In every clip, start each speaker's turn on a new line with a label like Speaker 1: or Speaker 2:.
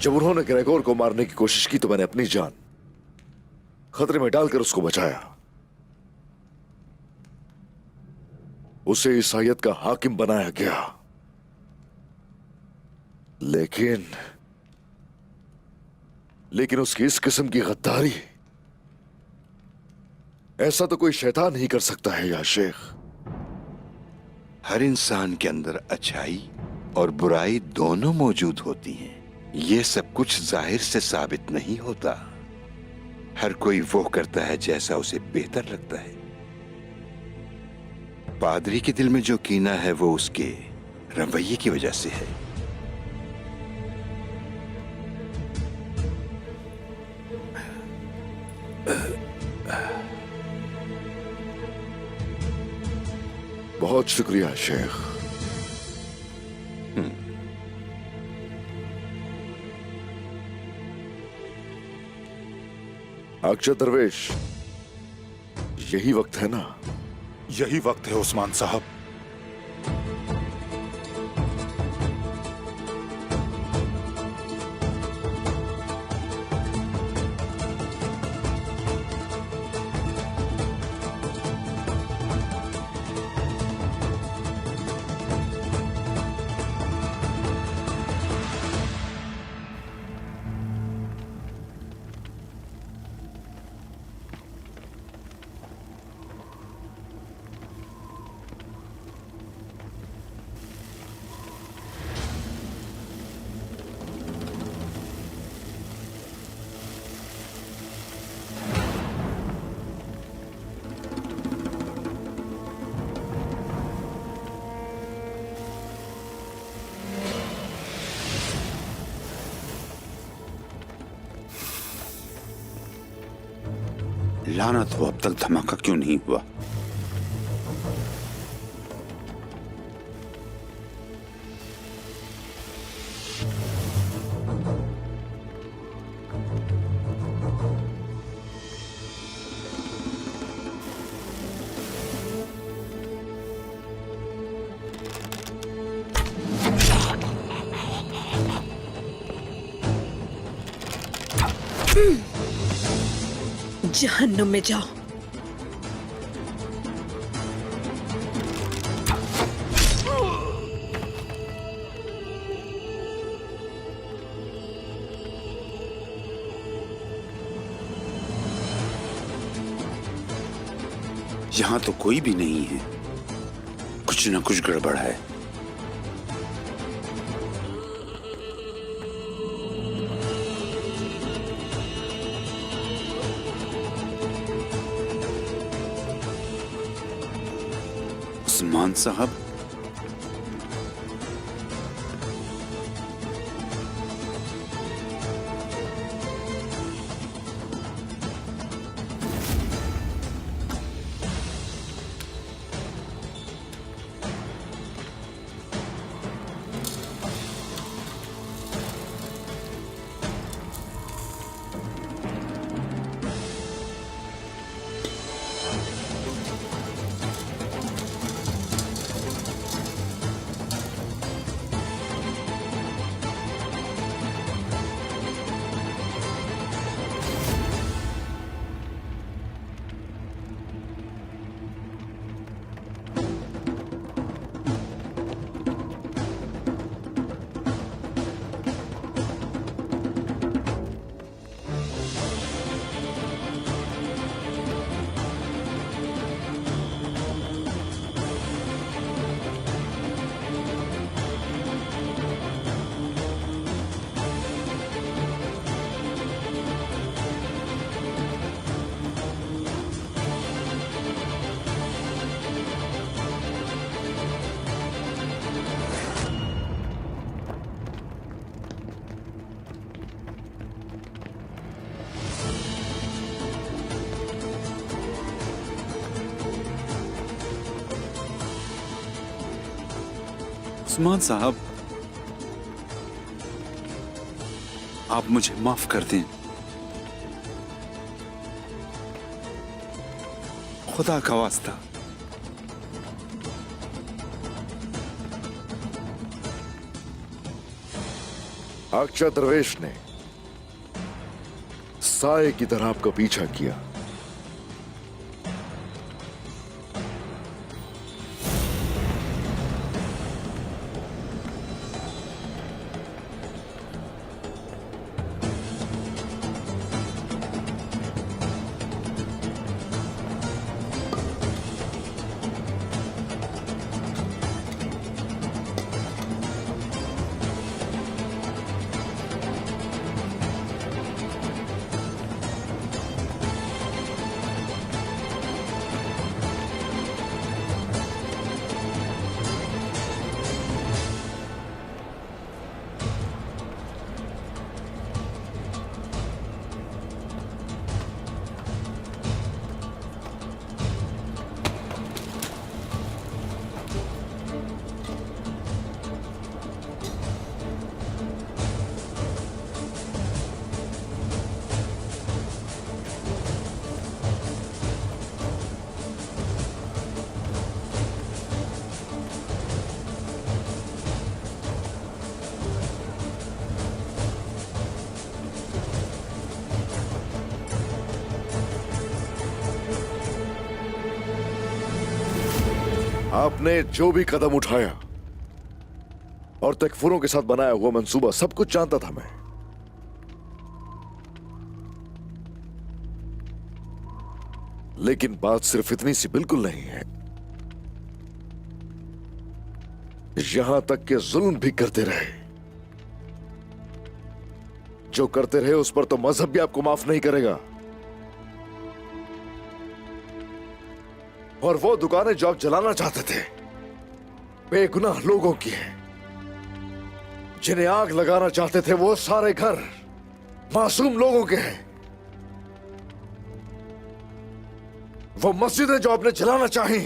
Speaker 1: जब उन्होंने ग्रेगोर को मारने की कोशिश की तो मैंने अपनी जान खतरे में डालकर उसको बचाया। उसे ईसाइयत का हाकिम बनाया गया, लेकिन उसकी इस किस्म की गद्दारी, ऐसा तो कोई शैतान ही कर सकता है या शेख।
Speaker 2: हर इंसान के अंदर अच्छाई और बुराई दोनों मौजूद होती हैं। ये सब कुछ जाहिर से साबित नहीं होता। हर कोई वो करता है जैसा उसे बेहतर लगता है। पादरी के दिल में जो कीना है वो उसके रवैये की वजह से है।
Speaker 1: बहुत शुक्रिया शेख। अक्षय दरवेश, यही वक्त है ना?
Speaker 3: यही वक्त है उस्मान साहब।
Speaker 4: लानत हो, अब तक धमाका क्यों नहीं हुआ?
Speaker 5: जहन्नुम में जाओ।
Speaker 4: यहां तो कोई भी नहीं है। कुछ न कुछ गड़बड़ है। उस्मान साहब, उस्मान साहब, आप मुझे माफ कर दें। खुदा का वास्ता,
Speaker 1: अक्षय दरवेश ने साए की तरह आपका पीछा किया। आपने जो भी कदम उठाया और तकफुरों के साथ बनाया हुआ मंसूबा सब कुछ जानता था मैं। लेकिन बात सिर्फ इतनी सी बिल्कुल नहीं है, यहां तक के जुल्म भी करते रहे। जो करते रहे उस पर तो मजहब भी आपको माफ नहीं करेगा। और वो दुकानें जो आप जलाना चाहते थे बेगुनाह लोगों की हैं। जिन्हें आग लगाना चाहते थे वो सारे घर मासूम लोगों के हैं। वो मस्जिदें जो आपने जलाना चाही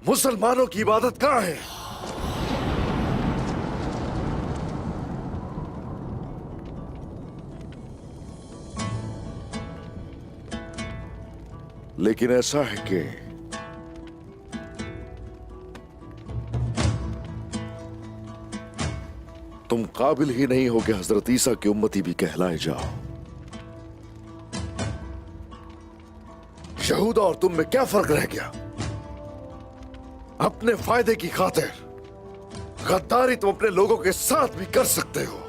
Speaker 1: मुसलमानों की इबादत कहां है? लेकिन ऐसा है कि तुम काबिल ही नहीं हो कि हजरत ईसा की उम्मती भी कहलाए जाओ। यहूदा और तुम में क्या फर्क रह गया? अपने फायदे की खातिर गद्दारी तुम अपने लोगों के साथ भी कर सकते हो।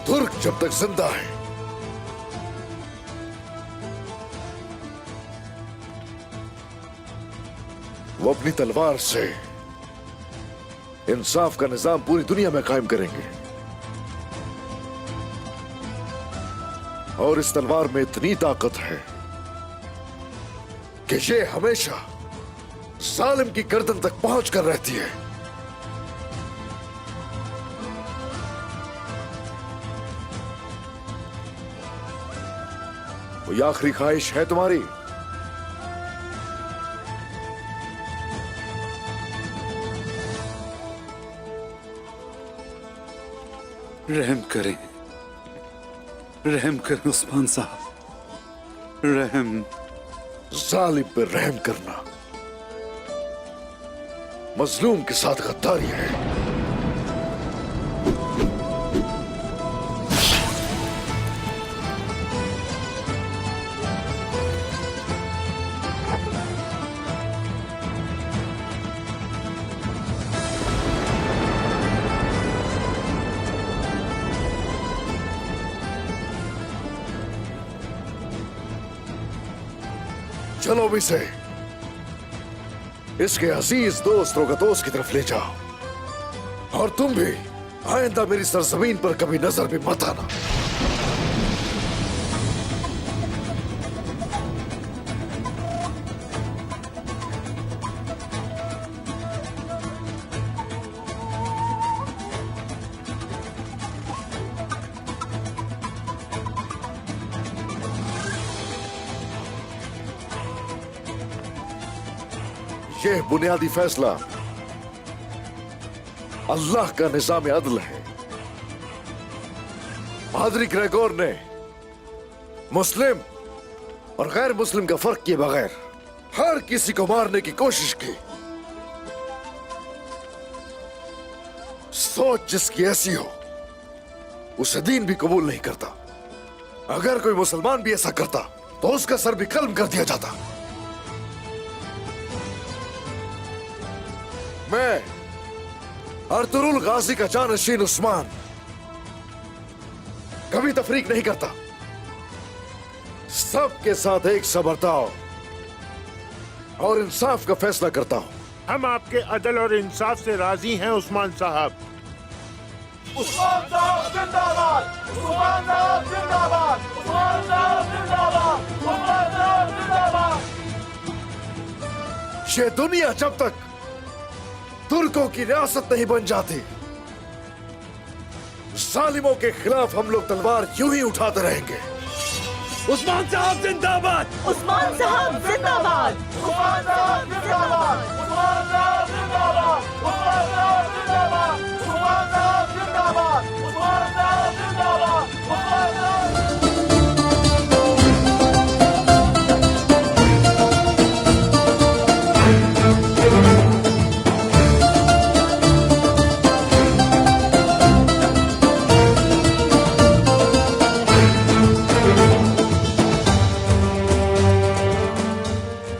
Speaker 1: तुर्क जब तक जिंदा है वो अपनी तलवार से इंसाफ का निजाम पूरी दुनिया में कायम करेंगे। और इस तलवार में इतनी ताकत है कि ये हमेशा जालिम की गर्दन तक पहुंच कर रहती है। ये आखिरी ख्वाहिश है तुम्हारी?
Speaker 4: रहम करें, रहम करें उस्मान साहब, रहम।
Speaker 1: जालिम पे रहम करना मजलूम के साथ गद्दारी है। चलो भी से इसके अजीज दोस्त रोगतोस की तरफ ले जाओ। और तुम भी आइंदा मेरी सरजमीन पर कभी नजर भी मत आना। यह बुनियादी फैसला अल्लाह का निजाम अदल है। पादरी ग्रेगोर ने मुस्लिम और गैर मुस्लिम का फर्क किए बगैर हर किसी को मारने की कोशिश की। सोच जिसकी ऐसी हो उसे दीन भी कबूल नहीं करता। अगर कोई मुसलमान भी ऐसा करता तो उसका सर भी कलम कर दिया जाता। मैं अर्तुरुल गाजी का जानशीन उस्मान कभी तफरीक नहीं करता। सबके साथ एक सा बर्ताव और इंसाफ का फैसला करता हूं।
Speaker 6: हम आपके अदल और इंसाफ से राजी हैं उस्मान साहब।
Speaker 7: उस्मान साहब जिंदाबाद! उस्मान साहब जिंदाबाद! उस्मान साहब जिंदाबाद! उस्मान साहब जिंदाबाद!
Speaker 1: ये दुनिया जब तक तुर्कों की रियासत नहीं बन जाती, जालिमों के खिलाफ हम लोग तलवार यूं ही उठाते रहेंगे।
Speaker 7: उस्मान साहब जिंदाबाद! उस्मान साहब जिंदाबाद! उस्मान साहब